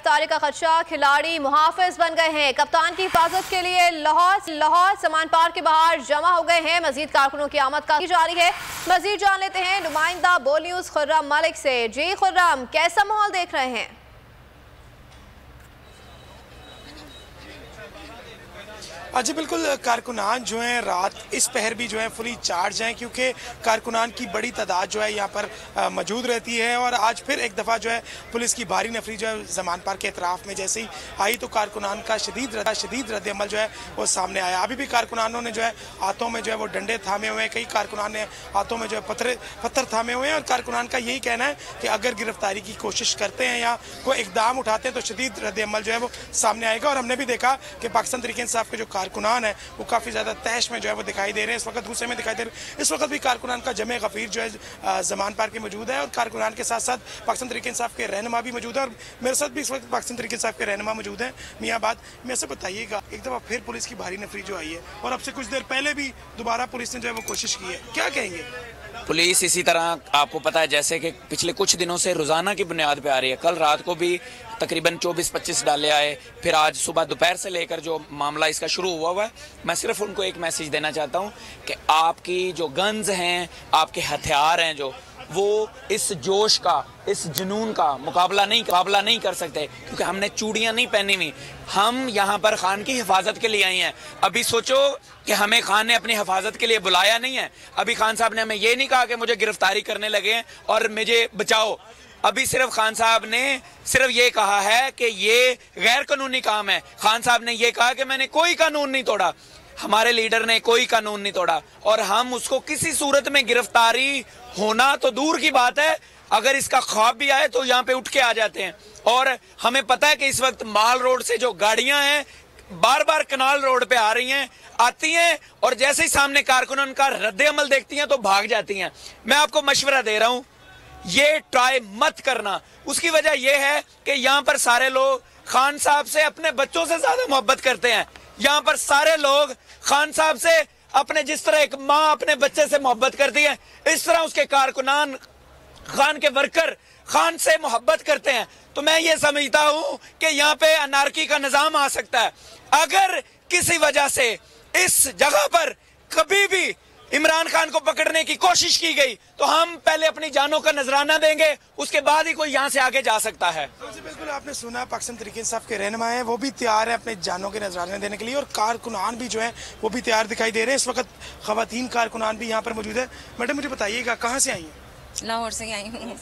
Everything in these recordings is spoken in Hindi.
गिरफ्तारी का खदशा, खिलाड़ी मुहाफिज बन गए हैं। कप्तान की हिफाजत के लिए लाहौर समान पार्क के बाहर जमा हो गए हैं। मजीद कारकुनों की आमद का जारी है। मजीद जान लेते हैं नुमाइंदा बोल न्यूज खुर्रम मलिक से। जी खुर्रम, कैसा माहौल देख रहे हैं? जी बिल्कुल, कारकुनान जो हैं रात इस पहर भी जो है फुली चार्ज हैं, क्योंकि कारकुनान की बड़ी तादाद जो है यहाँ पर मौजूद रहती है। और आज फिर एक दफ़ा जो है पुलिस की भारी नफरी जो है ज़मान पार्क के अतराफ़ में जैसे ही आई तो कारकुनान का शदीद रद्द-ए-अमल जो है वो सामने आया। अभी भी कारकुनानों ने जो है हाथों में जो है वो डंडे थामे हुए हैं, कई कारकुनान ने हाथों में जो है पत्थर थामे हुए हैं। और कारकुनान का यही कहना है कि अगर गिरफ्तारी की कोशिश करते हैं या कोई इकदाम उठाते हैं तो शदीद रद्द-ए-अमल जो है वो सामने आएगा। और हमने भी देखा कि पाकिस्तान तहरीक इंसाफ के जो कारकुनान है वो काफ़ी ज़्यादा तहश में जो है वो दिखाई दे रहे हैं। इस वक्त गुस्से में दिखाई दे रहे हैं। इस वक्त भी कारकुनान का जमे गफीर जो है ज़मान पार्क में मौजूद है। और कारकुनान के साथ साथ पाकिस्तान तहरीक इंसाफ के रहनुमा भी मौजूद है। और मेरे साथ भी इस वक्त पाकिस्तान तहरीक इंसाफ के रहनुमा मौजूद हैं। मियांबाद, मेरे से बताइएगा, एक दफ़ा फिर पुलिस की भारी नफरी जो आई है और अब से कुछ देर पहले भी दोबारा पुलिस ने जो है वो कोशिश की है, क्या कहेंगे? पुलिस इसी तरह आपको पता है जैसे कि पिछले कुछ दिनों से रोज़ाना की बुनियाद पे आ रही है। कल रात को भी तकरीबन 24-25 डाले आए, फिर आज सुबह दोपहर से लेकर जो मामला इसका शुरू हुआ है। मैं सिर्फ उनको एक मैसेज देना चाहता हूँ कि आपकी जो गन्स हैं, आपके हथियार हैं, जो वो इस जोश का, इस जुनून का मुकाबला नहीं कर सकते, क्योंकि हमने चूड़ियाँ नहीं पहनी हुई। हम यहाँ पर खान की हिफाजत के लिए आए हैं। अभी सोचो कि हमें खान ने अपनी हिफाजत के लिए बुलाया नहीं है। अभी खान साहब ने हमें ये नहीं कहा कि मुझे गिरफ्तारी करने लगे हैं और मुझे बचाओ। अभी सिर्फ खान साहब ने सिर्फ ये कहा है कि ये गैर कानूनी काम है। खान साहब ने ये कहा कि मैंने कोई कानून नहीं तोड़ा, हमारे लीडर ने कोई कानून नहीं तोड़ा। और हम उसको किसी सूरत में गिरफ्तारी होना तो दूर की बात है, अगर इसका ख्वाब भी आए तो यहाँ पे उठ के आ जाते हैं। और हमें पता है कि इस वक्त माल रोड से जो गाड़ियां हैं बार बार कनाल रोड पे आ रही हैं, आती हैं और जैसे ही सामने कारकुनान का रद्द-ए-अमल देखती हैं तो भाग जाती हैं। मैं आपको मशवरा दे रहा हूँ, ये ट्राई मत करना। उसकी वजह यह है कि यहाँ पर सारे लोग खान साहब से अपने बच्चों से ज्यादा मोहब्बत करते हैं। यहाँ पर सारे लोग खान साहब से अपने, जिस तरह एक माँ अपने बच्चे से मोहब्बत करती है, इस तरह उसके कारकुनान, खान के वर्कर खान से मोहब्बत करते हैं। तो मैं ये समझता हूँ कि यहाँ पे अनारकी का निजाम आ सकता है। अगर किसी वजह से इस जगह पर कभी भी इमरान खान को पकड़ने की कोशिश की गई तो हम पहले अपनी जानों का नजराना देंगे, उसके बाद ही कोई यहाँ से आगे जा सकता है। बिल्कुल, आपने सुना पाकिस्तान तहरीक इंसाफ के रहनुमा हैं, वो भी तैयार है अपने जानों के नजराने देने के लिए। और कारकुनान भी जो है वो भी तैयार दिखाई दे रहे हैं। इस वक्त खवातीन कारकुनान भी यहाँ पर मौजूद है। मैडम मुझे बताइएगा, कहाँ से आई हैं? लाहौर से आई हूँ।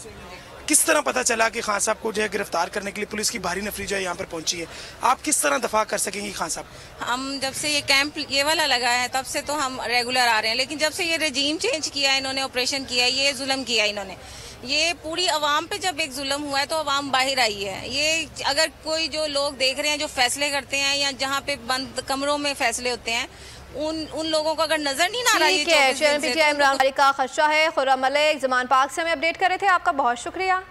किस तरह पता चला कि खान साहब को जो है गिरफ्तार करने के लिए पुलिस की भारी नफरी जो है यहाँ पर पहुंची है? आप किस तरह दफा कर सकेंगी खान साहब? हम जब से ये कैंप ये वाला लगा है तब से तो हम रेगुलर आ रहे हैं, लेकिन जब से ये रेजीम चेंज किया, इन्होंने ऑपरेशन किया, ये जुल्म किया इन्होंने, ये पूरी आवाम पे जब एक जुल्म हुआ है तो आवाम बाहर आई है। ये अगर कोई जो लोग देख रहे हैं जो फैसले करते हैं या जहाँ पे बंद कमरों में फैसले होते हैं, उन लोगों को अगर नजर नहीं आ रहा है। इमरान का खदशा है। खुर्रम मलिक ज़मान पार्क से हमें अपडेट कर रहे थे, आपका बहुत शुक्रिया।